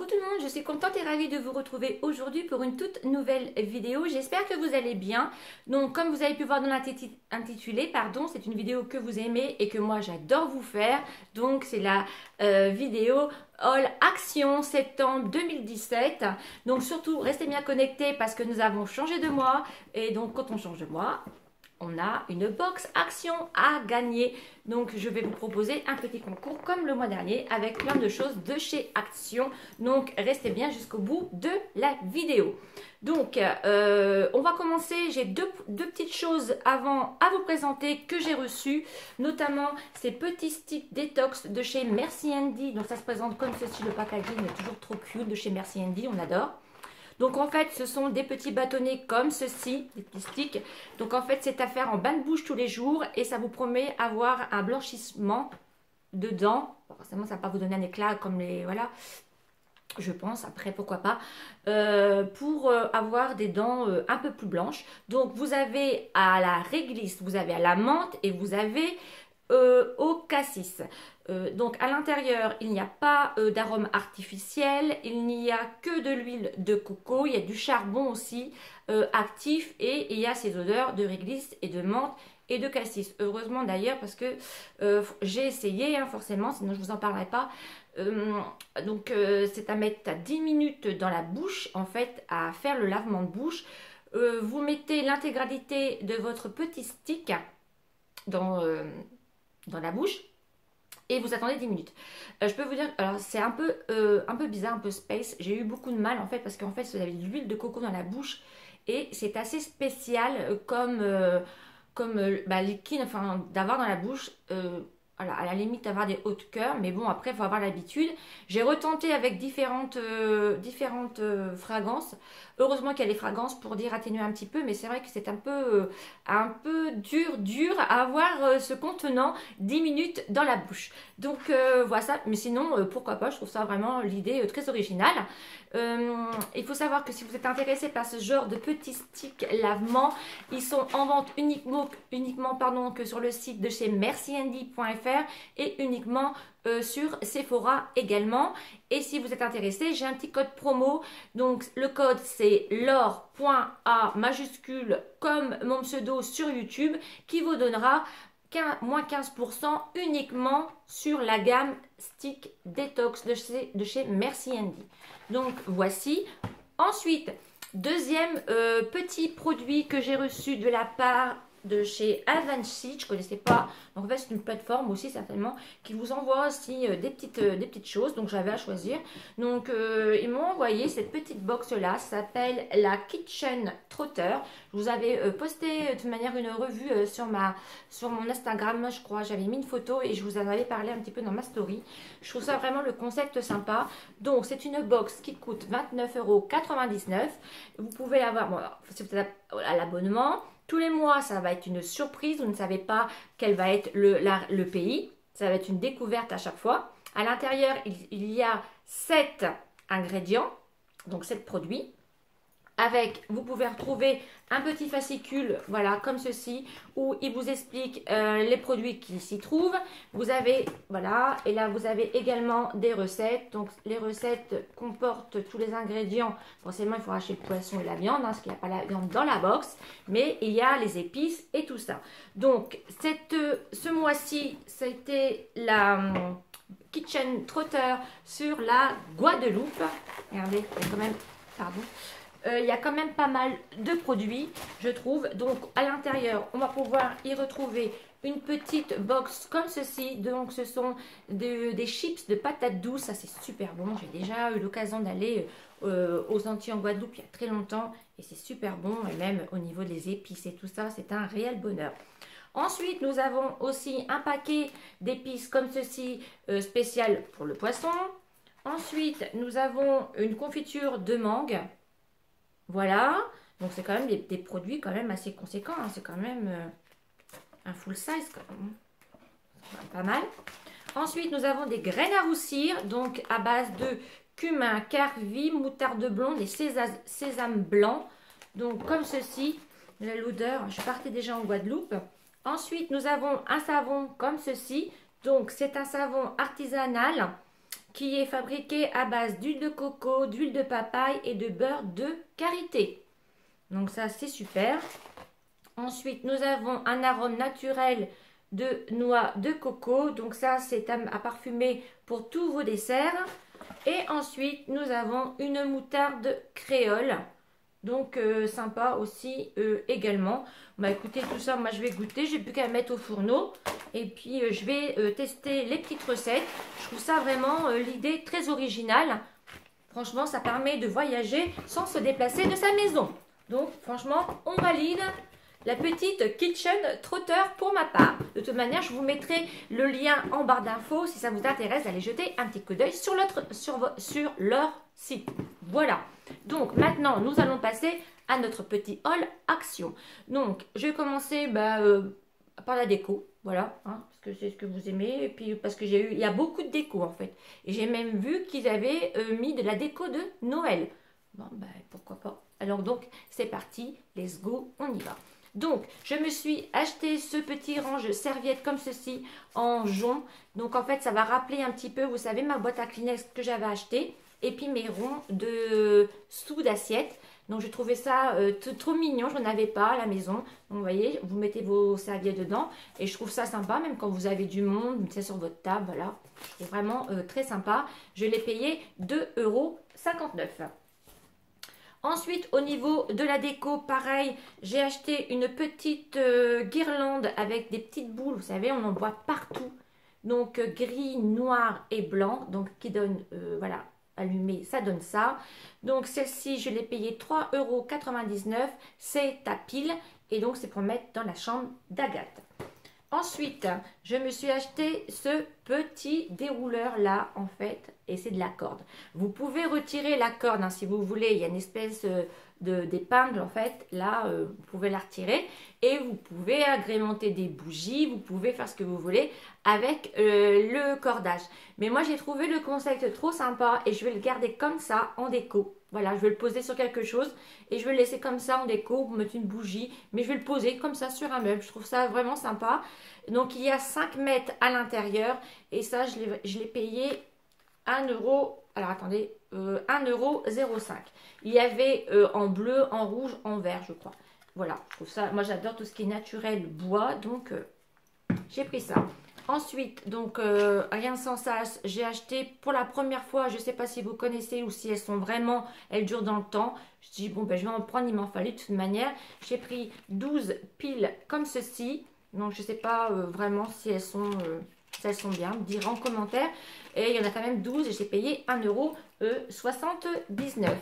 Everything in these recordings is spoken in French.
tout le monde, je suis contente et ravie de vous retrouver aujourd'hui pour une toute nouvelle vidéo. J'espère que vous allez bien. Donc comme vous avez pu voir dans l'intitulé, c'est une vidéo que vous aimez et que moi j'adore vous faire. Donc c'est la vidéo Haul Action septembre 2017. Donc surtout restez bien connectés parce que nous avons changé de mois. Et donc quand on change de mois, on a une box Action à gagner. Donc je vais vous proposer un petit concours comme le mois dernier avec plein de choses de chez Action. Donc restez bien jusqu'au bout de la vidéo. Donc on va commencer. J'ai deux petites choses avant à vous présenter que j'ai reçues. Notamment ces petits sticks détox de chez Merci Handy. Donc ça se présente comme ceci. Le packaging est toujours trop cute de chez Merci Handy. On adore. Donc en fait ce sont des petits bâtonnets comme ceci, des petits sticks. Donc en fait c'est à faire en bain de bouche tous les jours et ça vous promet avoir un blanchissement de dents. Bon, forcément ça ne va pas vous donner un éclat comme les... Voilà, je pense, après pourquoi pas, pour avoir des dents un peu plus blanches. Donc vous avez à la réglisse, vous avez à la menthe et vous avez au cassis. Donc à l'intérieur il n'y a pas d'arôme artificiel, il n'y a que de l'huile de coco, il y a du charbon aussi actif et il y a ces odeurs de réglisse et de menthe et de cassis. Heureusement d'ailleurs parce que j'ai essayé forcément, sinon je vous en parlerai pas. C'est à mettre à 10 minutes dans la bouche en fait, à faire le lavement de bouche. Vous mettez l'intégralité de votre petit stick dans la bouche et vous attendez 10 minutes. Je peux vous dire, alors c'est un peu bizarre, un peu space. J'ai eu beaucoup de mal en fait parce qu'en fait vous avez de l'huile de coco dans la bouche et c'est assez spécial comme liquide, enfin d'avoir dans la bouche. Voilà, à la limite avoir des hauts de cœur, mais bon après il faut avoir l'habitude. J'ai retenté avec différentes fragrances. Heureusement qu'il y a des fragrances pour dire atténuer un petit peu, mais c'est vrai que c'est un peu dur à avoir ce contenant 10 minutes dans la bouche. Donc voilà ça, mais sinon pourquoi pas, je trouve ça vraiment l'idée très originale. Il faut savoir que si vous êtes intéressé par ce genre de petits sticks lavement, ils sont en vente uniquement que sur le site de chez mercihandy.fr et uniquement sur Sephora également. Et si vous êtes intéressé, j'ai un petit code promo. Donc le code c'est l'or.a majuscule comme mon pseudo sur YouTube qui vous donnera moins 15% uniquement sur la gamme Stick Detox de chez Merci Handy. Donc voici. Ensuite, deuxième petit produit que j'ai reçu de la part de chez Avancy, je ne connaissais pas. Donc en fait c'est une plateforme aussi certainement qui vous envoie aussi des petites choses. Donc j'avais à choisir. Donc ils m'ont envoyé cette petite box là, ça s'appelle la Kitchen Trotter. Je vous avais posté de toute manière une revue sur mon Instagram, je crois. J'avais mis une photo et je vous en avais parlé un petit peu dans ma story. Je trouve ça vraiment le concept sympa. Donc c'est une box qui coûte 29,99 €. Vous pouvez avoir, bon, si vous êtes à l'abonnement. Tous les mois, ça va être une surprise. Vous ne savez pas quel va être le pays. Ça va être une découverte à chaque fois. À l'intérieur, il y a 7 ingrédients, donc 7 produits. Vous pouvez retrouver un petit fascicule, voilà, comme ceci, où il vous explique les produits qui s'y trouvent. Vous avez, voilà, et là vous avez également des recettes. Donc les recettes comportent tous les ingrédients. Forcément, il faut acheter le poisson et la viande, parce qu'il n'y a pas la viande dans la box, mais il y a les épices et tout ça. Donc ce mois-ci, c'était la Kitchen Trotter sur la Guadeloupe. Regardez, il y a quand même, pardon. Il y a quand même pas mal de produits, je trouve. Donc à l'intérieur, on va pouvoir y retrouver une petite box comme ceci. Donc ce sont des chips de patates douces. Ça c'est super bon. J'ai déjà eu l'occasion d'aller aux Antilles en Guadeloupe il y a très longtemps. Et c'est super bon. Et même au niveau des épices et tout ça, c'est un réel bonheur. Ensuite, nous avons aussi un paquet d'épices comme ceci, spécial pour le poisson. Ensuite, nous avons une confiture de mangue. Voilà, donc c'est quand même des produits quand même assez conséquents, hein. C'est quand même un full size, quand même. Pas mal. Ensuite, nous avons des graines à roussir, donc à base de cumin, carvi, moutarde blonde et sésame blanc. Donc comme ceci, l'odeur, je partais déjà en Guadeloupe. Ensuite, nous avons un savon comme ceci, donc c'est un savon artisanal qui est fabriqué à base d'huile de coco, d'huile de papaye et de beurre de karité. Donc ça, c'est super. Ensuite, nous avons un arôme naturel de noix de coco. Donc ça, c'est à parfumer pour tous vos desserts. Et ensuite, nous avons une moutarde créole. Donc sympa aussi également. Bah écoutez, tout ça, moi je vais goûter. J'ai plus qu'à mettre au fourneau. Et puis je vais tester les petites recettes. Je trouve ça vraiment l'idée très originale. Franchement, ça permet de voyager sans se déplacer de sa maison. Donc franchement, on valide la petite kitchen trotter pour ma part. De toute manière, je vous mettrai le lien en barre d'infos si ça vous intéresse d'aller jeter un petit coup d'œil sur leur site. Voilà. Donc maintenant, nous allons passer à notre petit haul action. Donc, je vais commencer par la déco. Voilà, hein, parce que c'est ce que vous aimez. Et puis parce que il y a beaucoup de déco en fait. Et j'ai même vu qu'ils avaient mis de la déco de Noël. Bon, pourquoi pas. Alors donc, c'est parti. Let's go, on y va. Donc, je me suis acheté ce petit range serviette comme ceci en jonc. Donc, en fait, ça va rappeler un petit peu, vous savez, ma boîte à Kleenex que j'avais acheté. Et puis, mes ronds de sous d'assiette. Donc, j'ai trouvé ça trop mignon. Je n'en avais pas à la maison. Donc, vous voyez, vous mettez vos serviettes dedans. Et je trouve ça sympa, même quand vous avez du monde, mettez ça sur votre table. Voilà, c'est vraiment très sympa. Je l'ai payé 2,59 €. Ensuite, au niveau de la déco, pareil, j'ai acheté une petite guirlande avec des petites boules. Vous savez, on en voit partout. Donc, gris, noir et blanc. Donc, qui donne, voilà, allumé, ça donne ça. Donc, celle-ci, je l'ai payée 3,99 €. C'est à pile. Et donc, c'est pour mettre dans la chambre d'Agathe. Ensuite, je me suis acheté ce petit dérouleur là en fait et c'est de la corde. Vous pouvez retirer la corde hein, si vous voulez, il y a une espèce d'épingle en fait, là vous pouvez la retirer et vous pouvez agrémenter des bougies, vous pouvez faire ce que vous voulez avec le cordage. Mais moi j'ai trouvé le concept trop sympa et je vais le garder comme ça en déco. Voilà, je vais le poser sur quelque chose et je vais le laisser comme ça en déco pour mettre une bougie. Mais je vais le poser comme ça sur un meuble. Je trouve ça vraiment sympa. Donc, il y a 5 mètres à l'intérieur. Et ça, je l'ai payé 1 €. Alors, attendez, 1,05 €. Il y avait en bleu, en rouge, en vert, je crois. Voilà, je trouve ça. Moi, j'adore tout ce qui est naturel, bois. Donc, j'ai pris ça. Ensuite, donc, rien sans sas, j'ai acheté pour la première fois, je ne sais pas si vous connaissez ou si elles sont vraiment, elles durent dans le temps. Je dis, bon, je vais en prendre, il m'en fallait de toute manière. J'ai pris 12 piles comme ceci. Donc, je ne sais pas vraiment si elles sont bien, me direz en commentaire. Et il y en a quand même 12 et j'ai payé 1,79 €.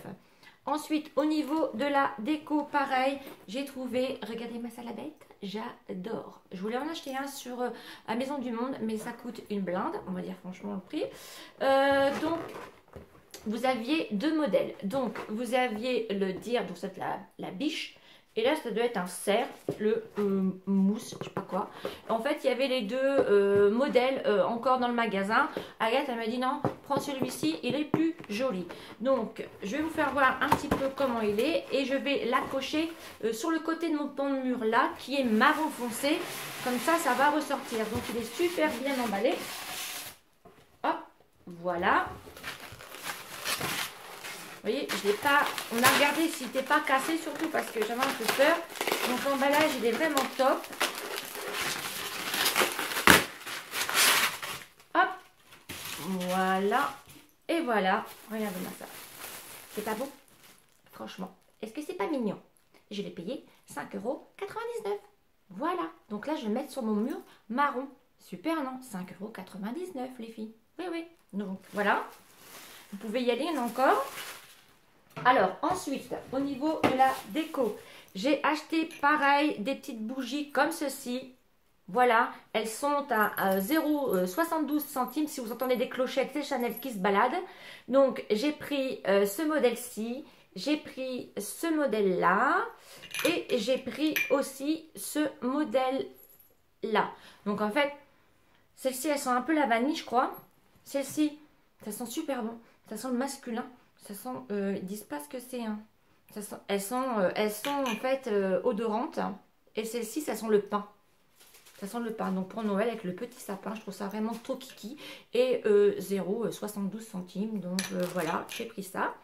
Ensuite, au niveau de la déco, pareil, j'ai trouvé, regardez ma salle à bête, j'adore. Je voulais en acheter un sur à Maison du Monde, mais ça coûte une blinde, on va dire franchement le prix. Donc, vous aviez 2 modèles. Donc, vous aviez le dire, donc c'est la biche. Et là, ça doit être un cerf, le mousse, je sais pas quoi. En fait, il y avait les deux modèles encore dans le magasin. Agathe, elle m'a dit non, prends celui-ci, il est plus joli. Donc, je vais vous faire voir un petit peu comment il est. Et je vais l'accrocher sur le côté de mon pan de mur là, qui est marron foncé. Comme ça va ressortir. Donc, il est super bien emballé. Hop, voilà. Vous voyez, je l'ai pas. On a regardé s'il n'était pas cassé, surtout parce que j'avais un peu peur. Donc l'emballage, il est vraiment top. Hop, voilà. Et voilà. Regardez-moi ça. C'est pas beau? Franchement, est-ce que c'est pas mignon? Je l'ai payé 5,99 €. Voilà. Donc là, je vais le mettre sur mon mur marron. Super, non? 5,99 € les filles. Oui, oui. Donc voilà. Vous pouvez y aller, il y en a encore. Alors ensuite, au niveau de la déco, j'ai acheté pareil des petites bougies comme ceci. Voilà, elles sont à 0,72 centimes. Si vous entendez des clochettes, c'est Chanel qui se balade. Donc j'ai pris ce modèle-ci, j'ai pris ce modèle-là et j'ai pris aussi ce modèle-là. Donc en fait, celles-ci, elles sont un peu la vanille, je crois. Celles-ci, ça sent super bon. Ça sent le masculin. Ça sent, ils disent pas ce que c'est. Hein. Elles sont en fait odorantes. Et celles-ci, ça sent le pain. Ça sent le pain. Donc pour Noël avec le petit sapin, je trouve ça vraiment trop kiki. Et 0,72 centimes. Donc voilà, j'ai pris ça.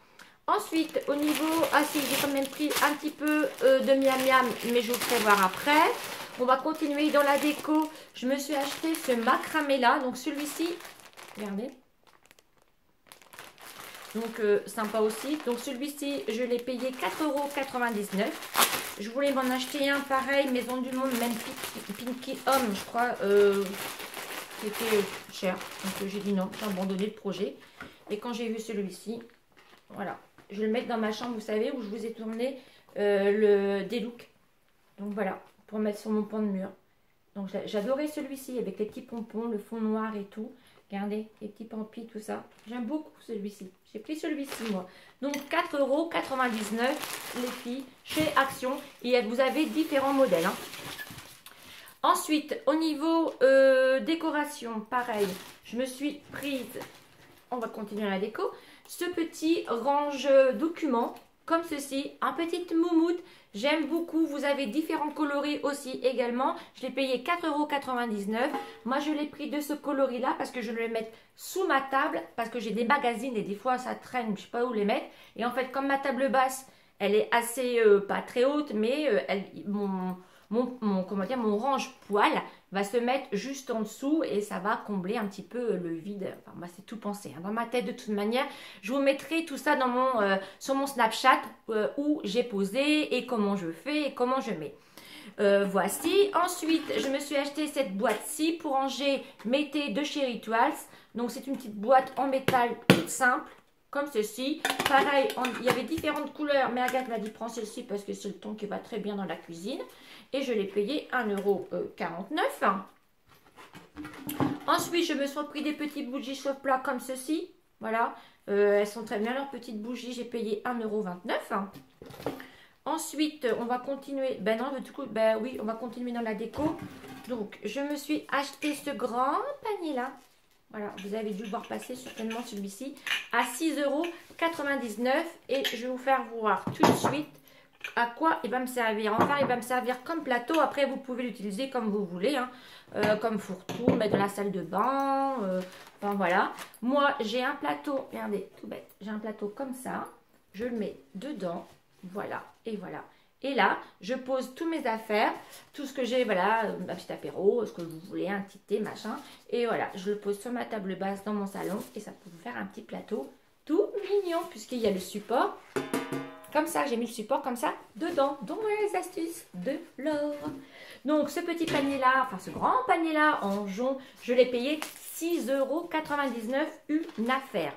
Ensuite, au niveau... Ah si, j'ai quand même pris un petit peu de miam miam, mais je vous ferai voir après. On va continuer dans la déco. Je me suis acheté ce macramé là. Donc celui-ci, regardez. Donc sympa aussi. Donc celui-ci, je l'ai payé 4,99 €. Je voulais m'en acheter un pareil, Maison du Monde, même Pinky Home, je crois, qui était cher. Donc j'ai dit non, j'ai abandonné le projet. Et quand j'ai vu celui-ci, voilà. Je vais le mettre dans ma chambre, vous savez, où je vous ai tourné des looks. Donc voilà, pour mettre sur mon pan de mur. Donc j'adorais celui-ci avec les petits pompons, le fond noir et tout. Regardez, les petits pampis, tout ça. J'aime beaucoup celui-ci. J'ai pris celui-ci, moi. Donc, 4,99 € les filles, chez Action. Et vous avez différents modèles. Hein. Ensuite, au niveau décoration, pareil. Je me suis prise, on va continuer la déco, ce petit range documents, comme ceci. Un petit moumoute. J'aime beaucoup, vous avez différents coloris aussi également. Je l'ai payé 4,99 €. Moi, je l'ai pris de ce coloris-là parce que je vais le mettre sous ma table. Parce que j'ai des magazines et des fois, ça traîne, je ne sais pas où les mettre. Et en fait, comme ma table basse, elle est assez, pas très haute, mais mon range poêle va se mettre juste en dessous et ça va combler un petit peu le vide. Enfin, moi, c'est tout pensé. Hein. Dans ma tête, de toute manière, je vous mettrai tout ça dans sur mon Snapchat où j'ai posé et comment je fais et comment je mets. Voici. Ensuite, je me suis acheté cette boîte-ci pour ranger mes thés de chez Rituals. Donc, c'est une petite boîte en métal toute simple. Comme ceci. Pareil, il y avait différentes couleurs, mais Agathe m'a dit prends celle-ci parce que c'est le ton qui va très bien dans la cuisine. Et je l'ai payé 1,49 €. Ensuite, je me suis pris des petites bougies chauffe-plat comme ceci. Voilà, elles sont très bien leurs petites bougies. J'ai payé 1,29 €. Ensuite, on va continuer. Ben non, du coup, ben oui, on va continuer dans la déco. Donc, je me suis acheté ce grand panier là. Voilà, vous avez dû voir passer certainement celui-ci à 6,99 € et je vais vous faire voir tout de suite à quoi il va me servir. Enfin, il va me servir comme plateau. Après, vous pouvez l'utiliser comme vous voulez, hein, comme fourre-tout, mettre dans la salle de bain. Enfin, voilà. Moi, j'ai un plateau, regardez, tout bête. J'ai un plateau comme ça. Je le mets dedans. Voilà, et voilà. Et là, je pose tous mes affaires, tout ce que j'ai, voilà, un petit apéro, ce que vous voulez, un petit thé, machin. Et voilà, je le pose sur ma table basse dans mon salon et ça peut vous faire un petit plateau tout mignon puisqu'il y a le support. Comme ça, j'ai mis le support comme ça dedans. Donc voilà les astuces de Laure. Donc ce petit panier-là, enfin ce grand panier-là en jonc, je l'ai payé 6,99 € une affaire.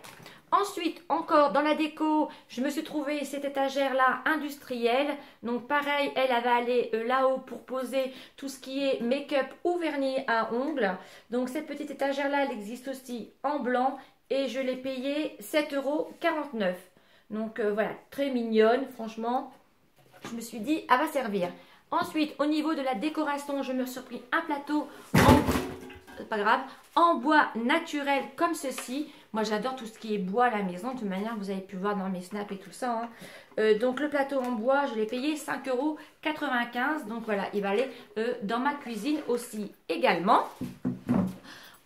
Ensuite, encore dans la déco, je me suis trouvé cette étagère-là industrielle. Donc pareil, elle va aller là-haut pour poser tout ce qui est make-up ou vernis à ongles. Donc cette petite étagère-là, elle existe aussi en blanc et je l'ai payée 7,49 €. Donc voilà, très mignonne, franchement. Je me suis dit, elle va servir. Ensuite, au niveau de la décoration, je me suis pris un plateau pas grave, en bois naturel comme ceci. Moi, j'adore tout ce qui est bois à la maison. De toute manière, vous avez pu voir dans mes snaps et tout ça. Hein. Donc, le plateau en bois, je l'ai payé 5,95 €. Donc, voilà, il va aller dans ma cuisine aussi également.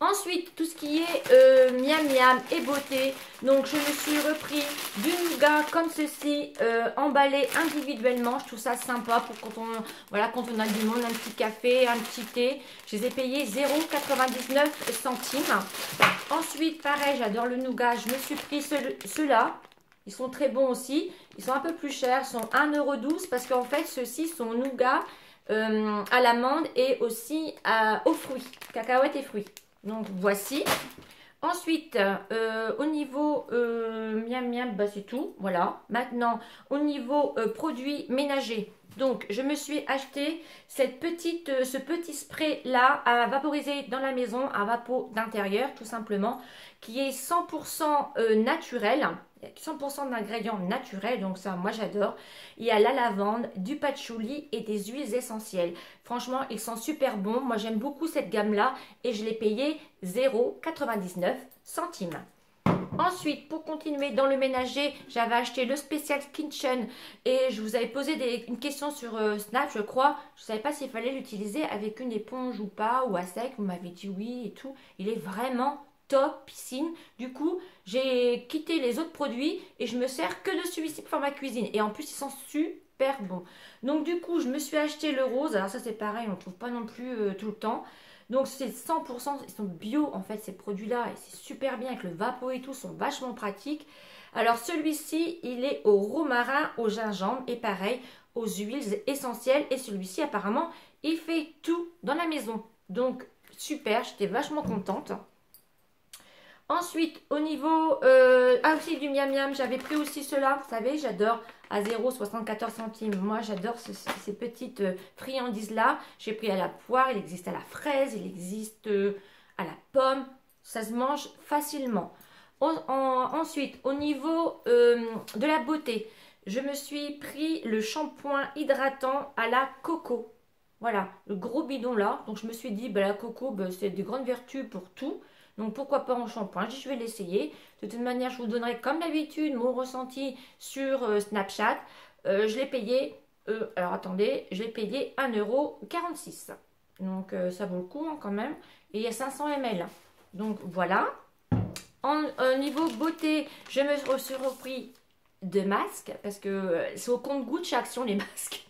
Ensuite, tout ce qui est miam miam et beauté. Donc, je me suis repris du nougat comme ceci, emballé individuellement. Je trouve ça sympa pour quand on a du monde, un petit café, un petit thé. Je les ai payés 0,99 centimes. Ensuite, pareil, j'adore le nougat. Je me suis pris ceux-là. Ils sont très bons aussi. Ils sont un peu plus chers. Ils sont 1,12 € parce qu'en fait, ceux-ci sont nougat à l'amande et aussi aux fruits, cacahuètes et fruits. Donc voici. Ensuite, au niveau miam miam, bah, c'est tout. Voilà. Maintenant, au niveau produits ménagers. Donc, je me suis acheté ce petit spray là à vaporiser dans la maison, à vapeau d'intérieur tout simplement, qui est 100% naturel. Il y a 100% d'ingrédients naturels, donc ça, moi j'adore. Il y a la lavande, du patchouli et des huiles essentielles. Franchement, ils sont super bons. Moi, j'aime beaucoup cette gamme-là et je l'ai payé 0,99 centimes. Ensuite, pour continuer dans le ménager, j'avais acheté le Special Kitchen et je vous avais posé une question sur Snap, je crois. Je ne savais pas s'il fallait l'utiliser avec une éponge ou pas, ou à sec. Vous m'avez dit oui et tout. Il est vraiment top piscine. Du coup, j'ai quitté les autres produits et je me sers que de celui-ci pour faire ma cuisine. Et en plus, ils sont super bons. Donc du coup, je me suis acheté le rose. Alors ça, c'est pareil, on ne trouve pas non plus tout le temps. Donc c'est 100%, ils sont bio en fait ces produits-là et c'est super bien avec le Vapo et tout, sont vachement pratiques. Alors celui-ci, il est au romarin, au gingembre et pareil aux huiles essentielles. Et celui-ci apparemment, il fait tout dans la maison. Donc super, j'étais vachement contente. Ensuite, au niveau aussi du miam miam, j'avais pris aussi cela. Vous savez, j'adore à 0,74 centimes. Moi, j'adore ces petites friandises-là. J'ai pris à la poire, il existe à la fraise, il existe à la pomme. Ça se mange facilement. Ensuite, au niveau de la beauté, je me suis pris le shampoing hydratant à la coco. Voilà, le gros bidon là. Donc, je me suis dit, bah, la coco, bah, c'est de grandes vertus pour tout. Donc pourquoi pas en shampoing, je vais l'essayer. De toute manière, je vous donnerai comme d'habitude mon ressenti sur Snapchat. Je l'ai payé, alors attendez, je l'ai payé 1,46 €. Donc ça vaut le coup hein, quand même. Et il y a 500 ml. Donc voilà. Au niveau beauté, je me suis repris de masques. Parce que c'est au compte-gouttes chez Action les masques.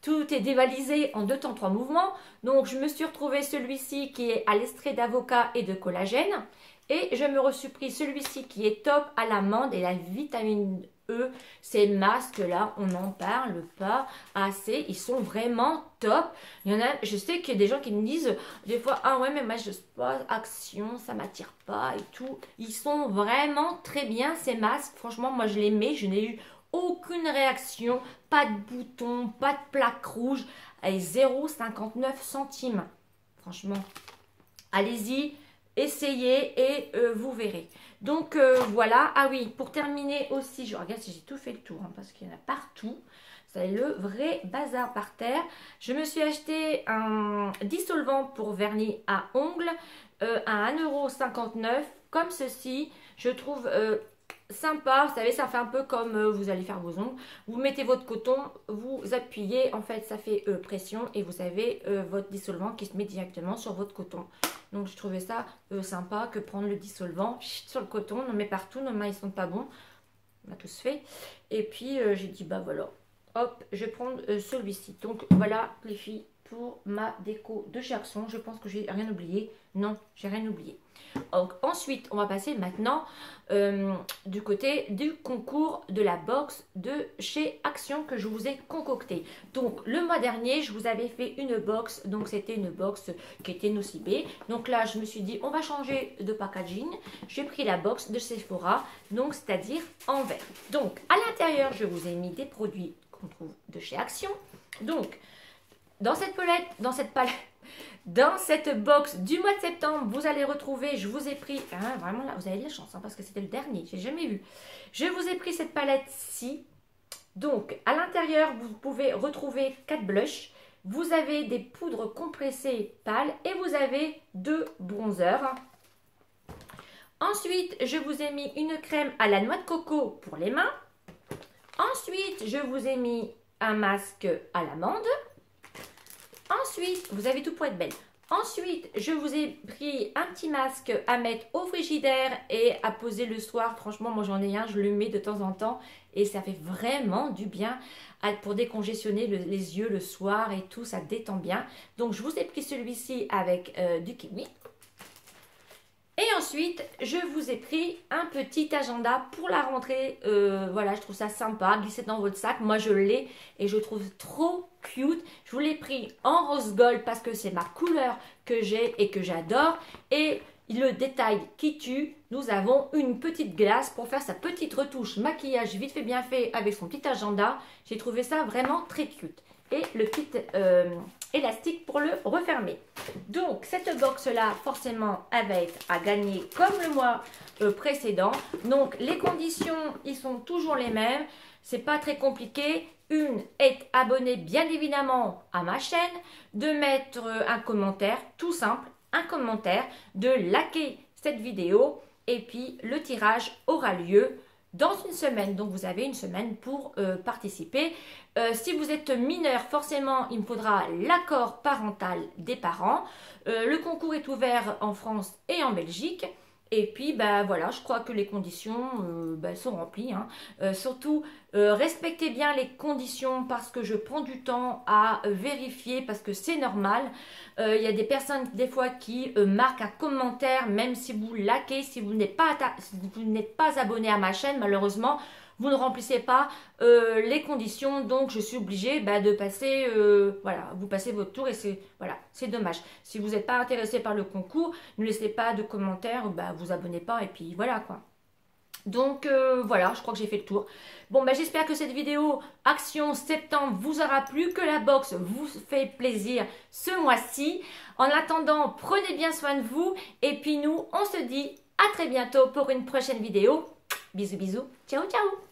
Tout est dévalisé en 2 temps 3 mouvements. Donc, je me suis retrouvé celui-ci qui est à l'extrait d'avocat et de collagène. Et je me suis pris celui-ci qui est top à l'amande et la vitamine E. Ces masques-là, on n'en parle pas assez. Ils sont vraiment top. Il y en a, je sais qu'il y a des gens qui me disent des fois, ah ouais, mais moi, je sais pas, Action, ça m'attire pas et tout. Ils sont vraiment très bien, ces masques. Franchement, moi, je les mets. Je n'ai eu aucune réaction, pas de boutons, pas de plaque rouge, et 0,59 centimes. Franchement, allez-y, essayez et vous verrez. Donc voilà, ah oui, pour terminer aussi, je regarde si j'ai tout fait le tour, hein, parce qu'il y en a partout. C'est le vrai bazar par terre. Je me suis acheté un dissolvant pour vernis à ongles à 1,59 € comme ceci. Je trouve sympa, vous savez, ça fait un peu comme vous allez faire vos ongles. Vous mettez votre coton, vous appuyez, en fait, ça fait pression et vous avez votre dissolvant qui se met directement sur votre coton. Donc, je trouvais ça sympa que prendre le dissolvant sur le coton. On en met partout, nos mains, ils sont pas bons. On a tous fait. Et puis, j'ai dit, bah voilà, hop, je vais prendre celui-ci. Donc, voilà, les filles, pour ma déco de chez Action. Je pense que j'ai rien oublié. Non, j'ai rien oublié. Donc, ensuite, on va passer maintenant du côté du concours de la box de chez Action que je vous ai concocté. Donc, le mois dernier, je vous avais fait une box. Donc, c'était une box qui était nocibée. Donc là, je me suis dit, on va changer de packaging. J'ai pris la box de Sephora, donc c'est-à-dire en vert. Donc, à l'intérieur, je vous ai mis des produits qu'on trouve de chez Action. Donc, dans cette box du mois de septembre, vous allez retrouver, je vous ai pris, hein, vraiment là, vous avez de la chance, hein, parce que c'était le dernier, j'ai jamais vu. Je vous ai pris cette palette-ci. Donc, à l'intérieur, vous pouvez retrouver 4 blushs. Vous avez des poudres compressées pâles et vous avez 2 bronzers. Ensuite, je vous ai mis une crème à la noix de coco pour les mains. Ensuite, je vous ai mis un masque à l'amande. Ensuite, vous avez tout pour être belle. Ensuite, je vous ai pris un petit masque à mettre au frigidaire et à poser le soir. Franchement, moi j'en ai un, je le mets de temps en temps et ça fait vraiment du bien pour décongestionner les yeux le soir et tout, ça détend bien. Donc, je vous ai pris celui-ci avec du kiwi. Et ensuite, je vous ai pris un petit agenda pour la rentrée. Voilà, je trouve ça sympa. Glissez dans votre sac. Moi, je l'ai et je trouve trop cute. Je vous l'ai pris en rose gold parce que c'est ma couleur que j'ai et que j'adore. Et le détail qui tue, nous avons une petite glace pour faire sa petite retouche maquillage vite fait bien fait avec son petit agenda. J'ai trouvé ça vraiment très cute. Et le petit élastique pour le refermer. Donc cette box là forcément elle va être à gagner comme le mois précédent. Donc les conditions ils sont toujours les mêmes, c'est pas très compliqué. Une, être abonné bien évidemment à ma chaîne, de mettre un commentaire tout simple, un commentaire, de liker cette vidéo Et puis le tirage aura lieu dans une semaine. Donc vous avez une semaine pour participer. Si vous êtes mineur, forcément il me faudra l'accord parental des parents. Le concours est ouvert en France et en Belgique. Et puis, bah voilà, je crois que les conditions sont remplies. Hein. Surtout, respectez bien les conditions parce que je prends du temps à vérifier parce que c'est normal. Il y a des personnes, des fois, qui marquent un commentaire, même si vous likez, si vous n'êtes pas abonné à ma chaîne, malheureusement, vous ne remplissez pas les conditions, donc je suis obligée de passer, voilà, vous passez votre tour et c'est dommage. Si vous n'êtes pas intéressé par le concours, ne laissez pas de commentaires, vous abonnez pas et puis voilà quoi. Donc voilà, je crois que j'ai fait le tour. Bon, j'espère que cette vidéo Action Septembre vous aura plu, que la box vous fait plaisir ce mois-ci. En attendant, prenez bien soin de vous et puis nous, on se dit à très bientôt pour une prochaine vidéo. Bisous, bisous. Ciao, ciao.